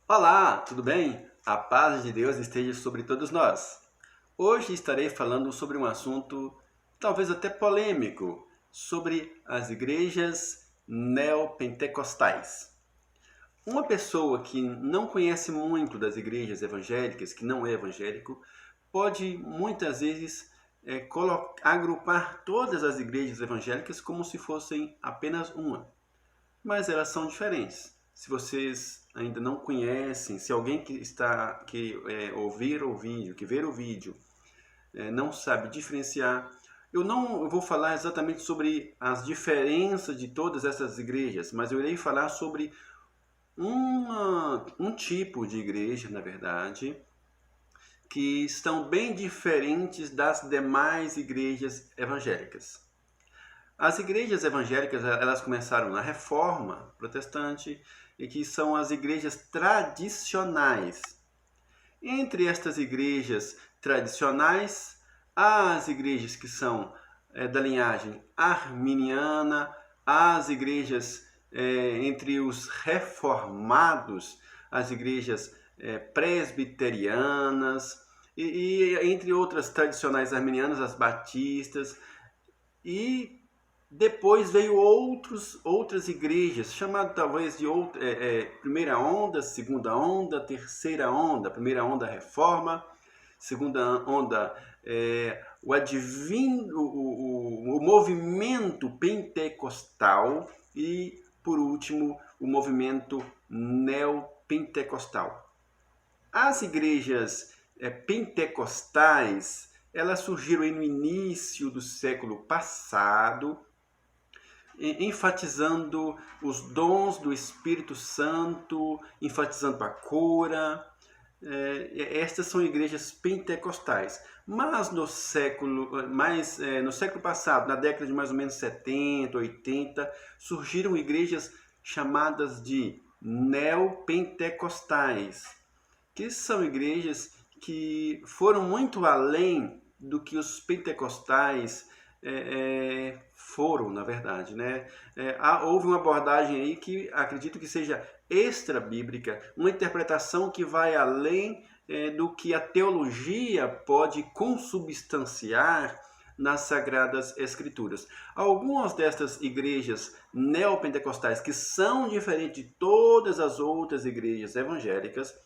Olá, tudo bem? A paz de Deus esteja sobre todos nós. Hoje estarei falando sobre um assunto talvez até polêmico, sobre as igrejas neopentecostais. Uma pessoa que não conhece muito das igrejas evangélicas, que não é evangélico, pode muitas vezes agrupar todas as igrejas evangélicas como se fossem apenas uma, mas elas são diferentes. Se vocês ainda não conhecem, se alguém que ouvir o vídeo, que ver o vídeo, não sabe diferenciar, eu vou falar exatamente sobre as diferenças de todas essas igrejas, mas eu irei falar sobre um tipo de igreja, na verdade, que estão bem diferentes das demais igrejas evangélicas. As igrejas evangélicas, elas começaram na Reforma Protestante e que são as igrejas tradicionais. Entre estas igrejas tradicionais, há as igrejas que são da linhagem arminiana, há as igrejas entre os reformados, as igrejas presbiterianas e entre outras tradicionais arminianas, as batistas, e depois veio outras igrejas, chamado talvez de primeira onda, segunda onda, terceira onda. Primeira onda, reforma. Segunda onda, o movimento pentecostal. E, por último, o movimento neopentecostal. As igrejas pentecostais, elas surgiram no início do século passado, enfatizando os dons do Espírito Santo, enfatizando a cura. Estas são igrejas pentecostais. Mas no século passado, na década de mais ou menos 70, 80, surgiram igrejas chamadas de neopentecostais, que são igrejas que foram muito além do que os pentecostais foram, na verdade, né? Houve uma abordagem aí que acredito que seja extra-bíblica, uma interpretação que vai além do que a teologia pode consubstanciar nas Sagradas Escrituras. Algumas destas igrejas neopentecostais, que são diferentes de todas as outras igrejas evangélicas,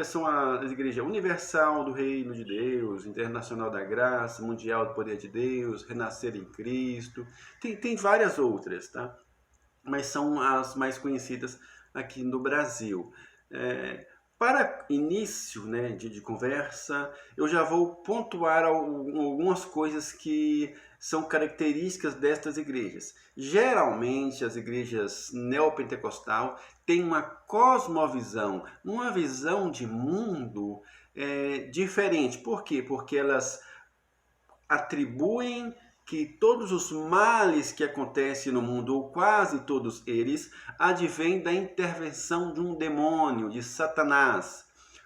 são as igrejas Universal do Reino de Deus, Internacional da Graça, Mundial do Poder de Deus, Renascer em Cristo. Tem várias outras, tá? Mas são as mais conhecidas aqui no Brasil. Para início, né, de conversa, eu já vou pontuar algumas coisas que são características destas igrejas. Geralmente, as igrejas neopentecostal têm uma cosmovisão, uma visão de mundo diferente. Por quê? Porque elas atribuem que todos os males que acontecem no mundo, ou quase todos eles, advêm da intervenção de um demônio, de Satanás.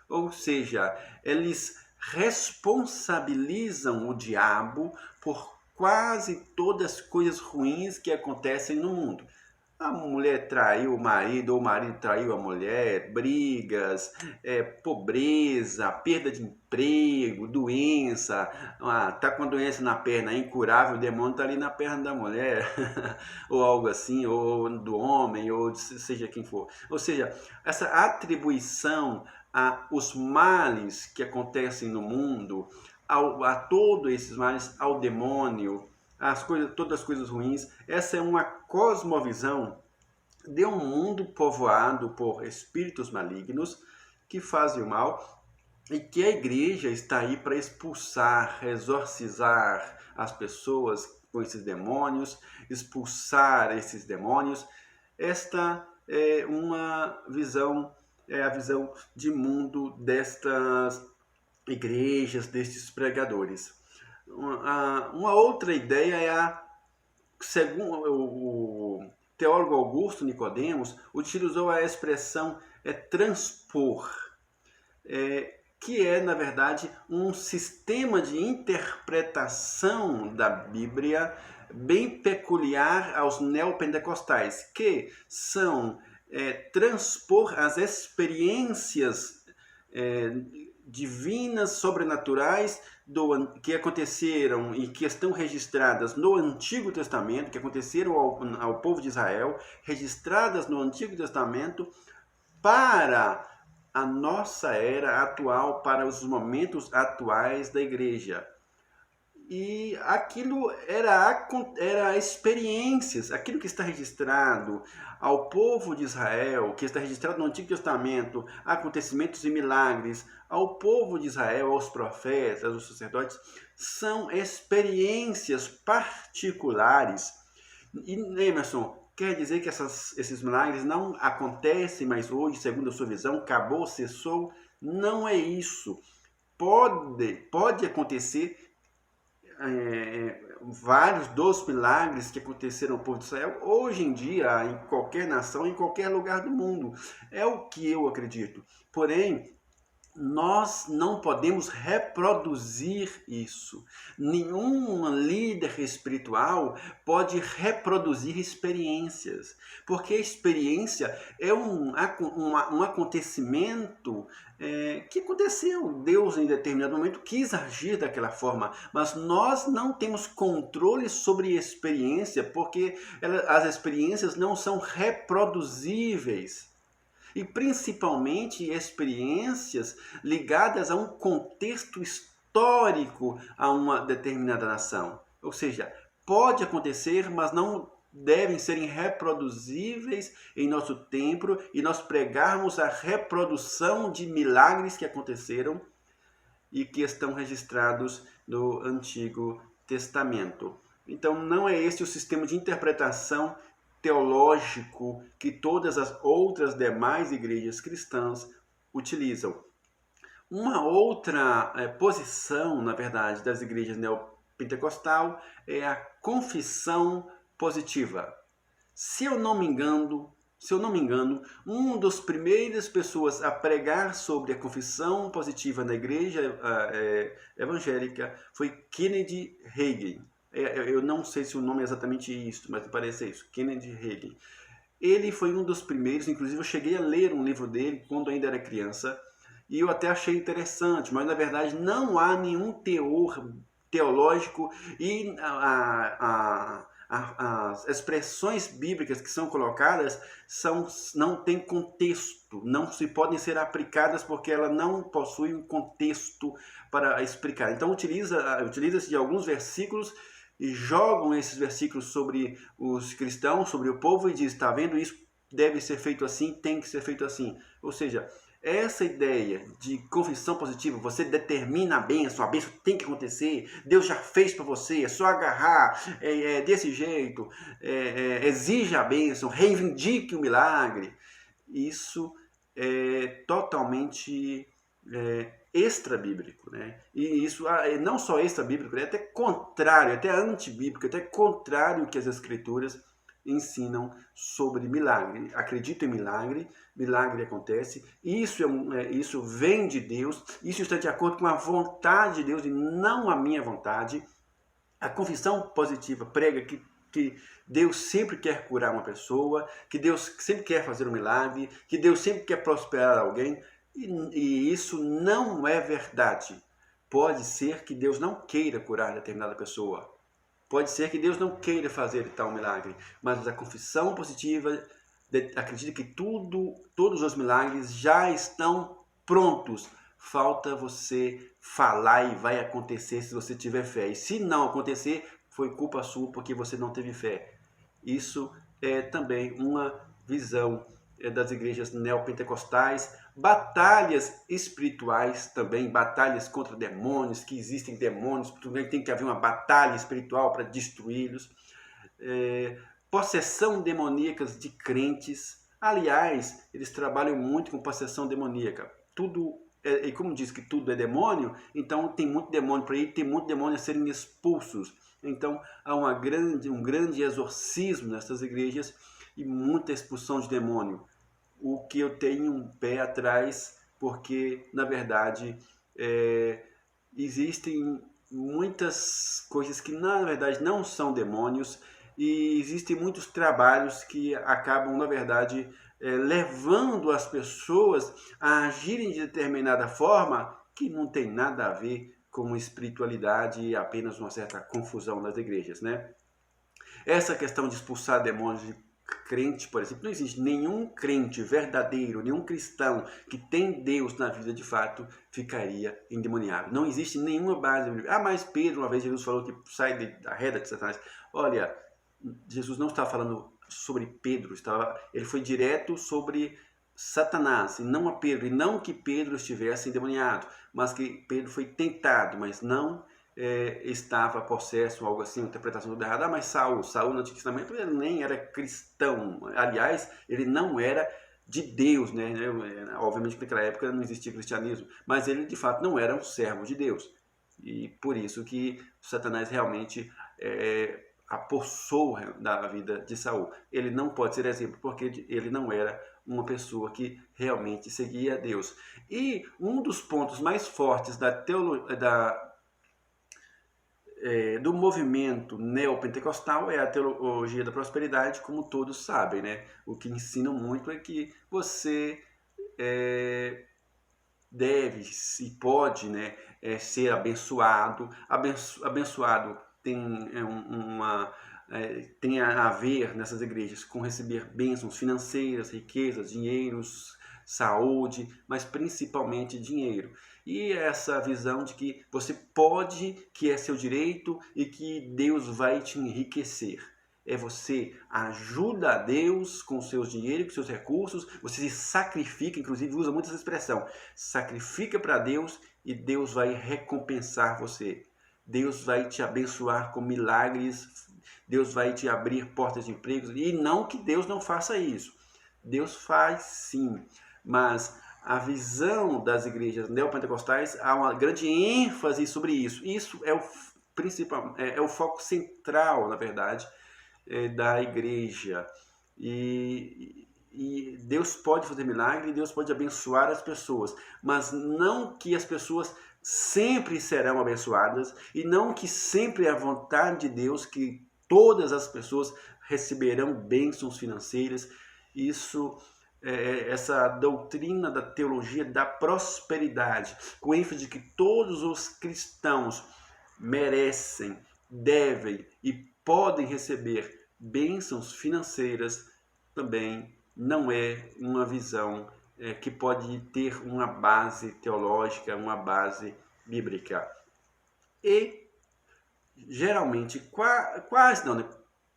Ou seja, eles responsabilizam o diabo por quase todas as coisas ruins que acontecem no mundo. A mulher traiu o marido, ou o marido traiu a mulher, brigas, pobreza, perda de emprego, doença. Tá com a doença na perna, é incurável, o demônio tá ali na perna da mulher, ou algo assim, ou do homem, ou seja quem for. Ou seja, essa atribuição aos males que acontecem no mundo, a todos esses males, ao demônio, todas as coisas ruins. Essa é uma cosmovisão de um mundo povoado por espíritos malignos que fazem o mal, e que a igreja está aí para expulsar, exorcizar as pessoas com esses demônios, expulsar esses demônios. Esta é uma visão, é a visão de mundo destas igrejas, destes pregadores. Uma outra ideia é segundo o teólogo Augusto Nicodemos, utilizou a expressão transpor, que é, na verdade, um sistema de interpretação da Bíblia bem peculiar aos neopentecostais, que são transpor as experiências divinas, sobrenaturais, que aconteceram e que estão registradas no Antigo Testamento, que aconteceram ao povo de Israel, registradas no Antigo Testamento, para a nossa era atual, para os momentos atuais da igreja. E aquilo era experiências, aquilo que está registrado ao povo de Israel, que está registrado no Antigo Testamento, acontecimentos e milagres, ao povo de Israel, aos profetas, aos sacerdotes, são experiências particulares. E Emerson, quer dizer que esses milagres não acontecem mais hoje, segundo a sua visão, acabou, cessou? Não é isso. Pode acontecer vários dos milagres que aconteceram ao povo de Israel, hoje em dia, em qualquer nação, em qualquer lugar do mundo. É o que eu acredito. Porém, nós não podemos reproduzir isso. Nenhum líder espiritual pode reproduzir experiências, porque a experiência é um acontecimento que aconteceu. Deus, em determinado momento, quis agir daquela forma, mas nós não temos controle sobre a experiência, porque as experiências não são reproduzíveis. E principalmente experiências ligadas a um contexto histórico a uma determinada nação. Ou seja, pode acontecer, mas não devem serem reproduzíveis em nosso tempo e nós pregarmos a reprodução de milagres que aconteceram e que estão registrados no Antigo Testamento. Então não é esse o sistema de interpretação teológico que todas as outras demais igrejas cristãs utilizam. Uma outra posição, na verdade, das igrejas neopentecostal é a confissão positiva. Se eu não me engano, um dos primeiras pessoas a pregar sobre a confissão positiva na igreja evangélica foi Kennedy Hagin. Eu não sei se o nome é exatamente isso, mas parece isso, Kennedy Hagin. Ele foi um dos primeiros, inclusive eu cheguei a ler um livro dele quando ainda era criança, e eu até achei interessante, mas na verdade não há nenhum teor teológico e as expressões bíblicas que são colocadas não têm contexto, não se podem ser aplicadas porque ela não possui um contexto para explicar. Então utiliza-se de alguns versículos e jogam esses versículos sobre os cristãos, sobre o povo e diz, está vendo, isso deve ser feito assim, tem que ser feito assim. Ou seja, essa ideia de confissão positiva, você determina a bênção tem que acontecer, Deus já fez para você, é só agarrar, desse jeito, exija a bênção, reivindique o milagre. Isso é totalmente extra-bíblico, né? E isso não só extra-bíblico, é até contrário, até antibíblico, até contrário ao que as escrituras ensinam sobre milagre. Acredito em milagre, milagre acontece, isso vem de Deus, isso está de acordo com a vontade de Deus e não a minha vontade. A confissão positiva prega que Deus sempre quer curar uma pessoa, que Deus sempre quer fazer um milagre, que Deus sempre quer prosperar alguém, e isso não é verdade. Pode ser que Deus não queira curar determinada pessoa, pode ser que Deus não queira fazer tal milagre, mas a confissão positiva acredita que todos os milagres já estão prontos. Falta você falar e vai acontecer se você tiver fé. E se não acontecer, foi culpa sua porque você não teve fé. Isso é também uma visão das igrejas neopentecostais. Batalhas espirituais também, batalhas contra demônios, que existem demônios, também tem que haver uma batalha espiritual para destruí-los. Possessão demoníacas de crentes. Aliás, eles trabalham muito com possessão demoníaca. E como diz que tudo é demônio, então tem muito demônio por aí, tem muito demônio a serem expulsos. Então há um grande exorcismo nessas igrejas e muita expulsão de demônio. O que eu tenho um pé atrás, porque na verdade existem muitas coisas que na verdade não são demônios e existem muitos trabalhos que acabam na verdade levando as pessoas a agirem de determinada forma que não tem nada a ver com espiritualidade e apenas uma certa confusão nas igrejas, né? Essa questão de expulsar demônios de crente, por exemplo, não existe nenhum crente verdadeiro, nenhum cristão que tem Deus na vida de fato ficaria endemoniado. Não existe nenhuma base. Mas Pedro, uma vez Jesus falou que sai da reda de Satanás. Olha, Jesus não estava falando sobre Pedro, ele foi direto sobre Satanás, e não a Pedro, e não que Pedro estivesse endemoniado, mas que Pedro foi tentado, mas não estava possesso, algo assim, uma interpretação toda errada. Mas Saul no Antigo Testamento, ele nem era cristão, aliás, ele não era de Deus, né? Obviamente que naquela época não existia cristianismo, mas ele de fato não era um servo de Deus, e por isso que Satanás realmente apossou da vida de Saul. Ele não pode ser exemplo, porque ele não era uma pessoa que realmente seguia a Deus. E um dos pontos mais fortes do movimento neopentecostal é a teologia da prosperidade, como todos sabem, né? O que ensinam muito é que você deve e pode, né, ser abençoado. Abençoado tem a ver nessas igrejas com receber bênçãos financeiras, riquezas, dinheiros, saúde, mas principalmente dinheiro. E essa visão de que você pode, que é seu direito e que Deus vai te enriquecer. Você ajuda a Deus com seus dinheiros, com seus recursos, você se sacrifica, inclusive usa muito essa expressão, sacrifica para Deus e Deus vai recompensar você. Deus vai te abençoar com milagres, Deus vai te abrir portas de empregos, e não que Deus não faça isso. Deus faz sim, mas a visão das igrejas neopentecostais há uma grande ênfase sobre isso. Isso é o principal, é o foco central, na verdade, da igreja. E Deus pode fazer milagre, Deus pode abençoar as pessoas, mas não que as pessoas sempre serão abençoadas, e não que sempre é a vontade de Deus que todas as pessoas receberão bênçãos financeiras. Isso essa doutrina da teologia da prosperidade, com ênfase de que todos os cristãos merecem, devem e podem receber bênçãos financeiras, também não é uma visão que pode ter uma base teológica, uma base bíblica. E geralmente, quase não, né?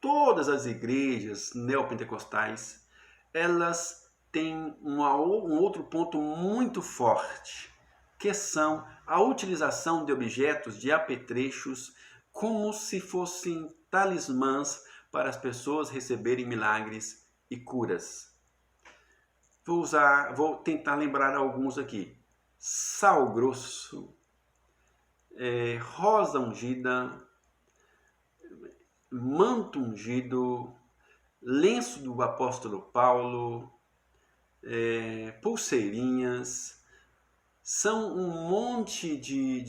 Todas as igrejas neopentecostais, elas têm um outro ponto muito forte, que são a utilização de objetos, de apetrechos, como se fossem talismãs para as pessoas receberem milagres e curas. Vou tentar lembrar alguns aqui. Sal grosso, rosa ungida, manto ungido, lenço do apóstolo Paulo, pulseirinhas. São um monte de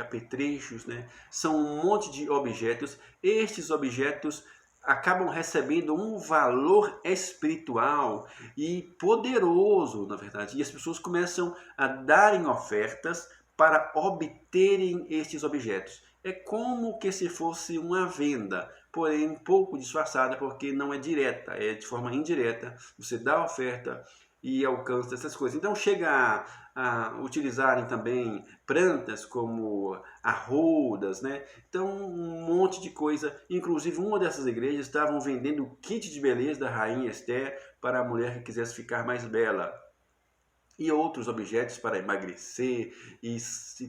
apetrechos, né? São um monte de objetos. Estes objetos acabam recebendo um valor espiritual e poderoso, na verdade. E as pessoas começam a darem ofertas para obterem estes objetos. É como que se fosse uma venda, porém um pouco disfarçada, porque não é direta, é de forma indireta. Você dá a oferta e alcança essas coisas. Então chega a utilizarem também plantas como arrudas, né? Então um monte de coisa. Inclusive uma dessas igrejas estavam vendendo o kit de beleza da rainha Esther para a mulher que quisesse ficar mais bela. E outros objetos para emagrecer, e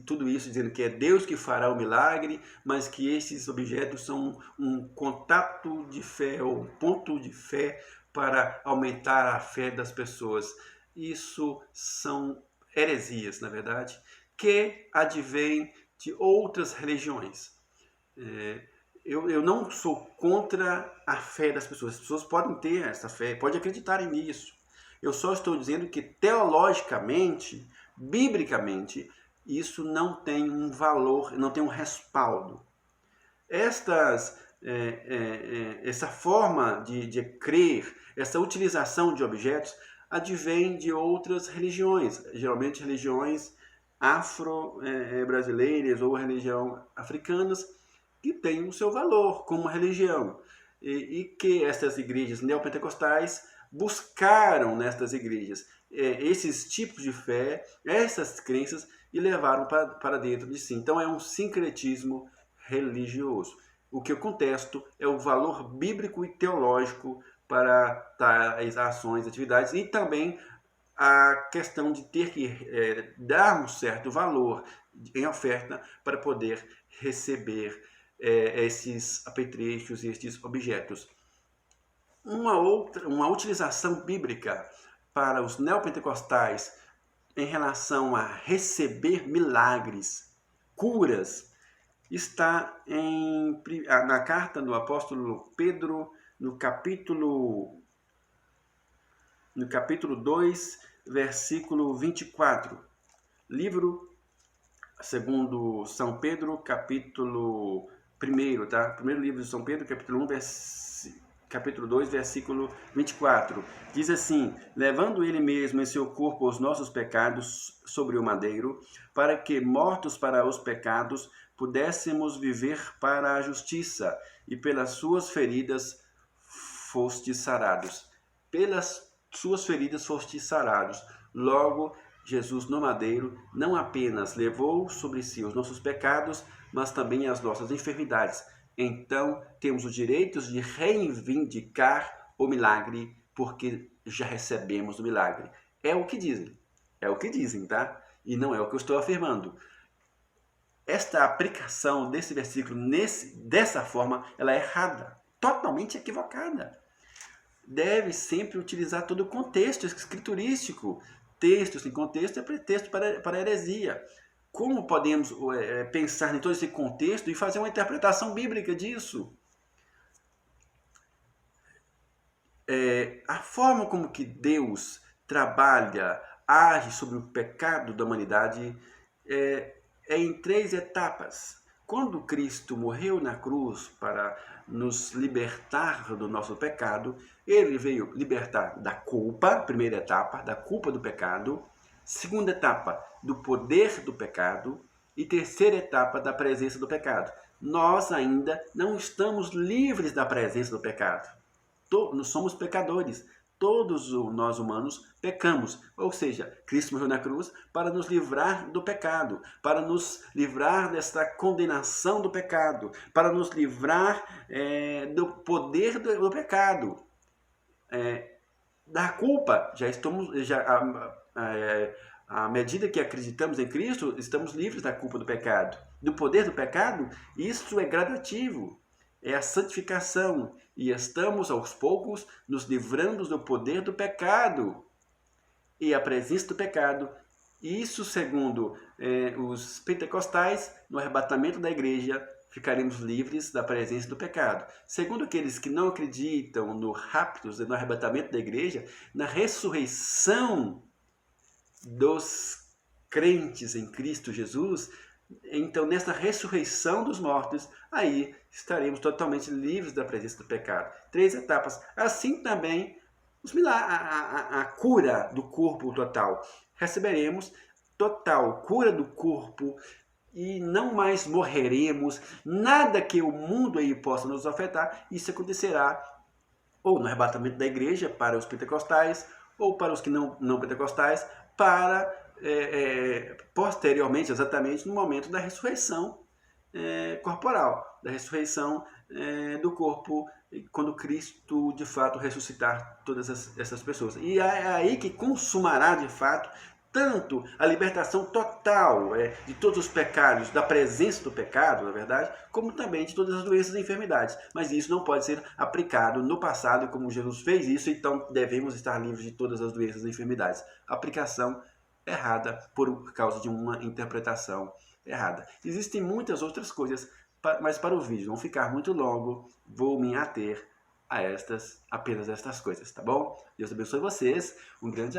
tudo isso dizendo que é Deus que fará o milagre, mas que esses objetos são um contato de fé, ou um ponto de fé para aumentar a fé das pessoas. Isso são heresias, na verdade, que advêm de outras religiões. Eu não sou contra a fé das pessoas. As pessoas podem ter essa fé, podem acreditarem nisso. Eu só estou dizendo que teologicamente, biblicamente, isso não tem um valor, não tem um respaldo. Estas essa forma de crer, essa utilização de objetos, advém de outras religiões, geralmente religiões afro-brasileiras ou religião africanas, que têm o seu valor como religião. E que essas igrejas neopentecostais buscaram nestas igrejas esses tipos de fé, essas crenças, e levaram para dentro de si. Então é um sincretismo religioso. O que eu contesto é o valor bíblico e teológico para tais ações, atividades, e também a questão de ter que dar um certo valor em oferta para poder receber esses apetrechos e estes objetos. Uma utilização bíblica para os neopentecostais em relação a receber milagres, curas, está na carta do apóstolo Pedro, no capítulo 2, versículo 24. Livro segundo São Pedro, capítulo 1, tá? Primeiro livro de São Pedro, capítulo 1, capítulo 2, versículo 24. Diz assim: levando ele mesmo em seu corpo os nossos pecados sobre o madeiro, para que, mortos para os pecados, pudéssemos viver para a justiça, e pelas suas feridas fostes sarados. Pelas suas feridas fostes sarados. Logo, Jesus no madeiro não apenas levou sobre si os nossos pecados, mas também as nossas enfermidades. Então, temos o direito de reivindicar o milagre, porque já recebemos o milagre. É o que dizem, tá? E não é o que eu estou afirmando. Esta aplicação desse versículo dessa forma, ela é errada, totalmente equivocada. Deve sempre utilizar todo o contexto escriturístico. Texto sem contexto é pretexto para heresia. Como podemos pensar em todo esse contexto e fazer uma interpretação bíblica disso? A forma como que Deus trabalha, age sobre o pecado da humanidade é em 3 etapas. Quando Cristo morreu na cruz para nos libertar do nosso pecado, ele veio libertar da culpa, primeira etapa, da culpa do pecado, segunda etapa, do poder do pecado, e terceira etapa, da presença do pecado. Nós ainda não estamos livres da presença do pecado. Nós somos pecadores. Todos nós humanos pecamos. Ou seja, Cristo morreu na cruz para nos livrar do pecado, para nos livrar desta condenação do pecado, para nos livrar do poder do pecado. Da culpa, à medida que acreditamos em Cristo, estamos livres da culpa do pecado. Do poder do pecado, isso é gradativo. É a santificação, e estamos aos poucos nos livrando do poder do pecado e a presença do pecado. Isso, segundo os pentecostais, no arrebatamento da igreja, ficaremos livres da presença do pecado. Segundo aqueles que não acreditam no rapto, no arrebatamento da igreja, na ressurreição dos crentes em Cristo Jesus, então, nessa ressurreição dos mortos, aí estaremos totalmente livres da presença do pecado. 3 etapas. Assim também a cura do corpo total. Receberemos total cura do corpo e não mais morreremos. Nada que o mundo aí possa nos afetar. Isso acontecerá ou no arrebatamento da igreja para os pentecostais, ou para os que não pentecostais, para posteriormente, exatamente no momento da ressurreição corporal, da ressurreição do corpo, quando Cristo de fato ressuscitar todas essas pessoas. E é aí que consumará de fato tanto a libertação total de todos os pecados, da presença do pecado, na verdade, como também de todas as doenças e enfermidades. Mas isso não pode ser aplicado no passado, como Jesus fez isso, então devemos estar livres de todas as doenças e enfermidades. Aplicação errada por causa de uma interpretação errada. Existem muitas outras coisas, mas para o vídeo não ficar muito longo, vou me ater a apenas estas coisas, tá bom? Deus abençoe vocês, um grande abraço.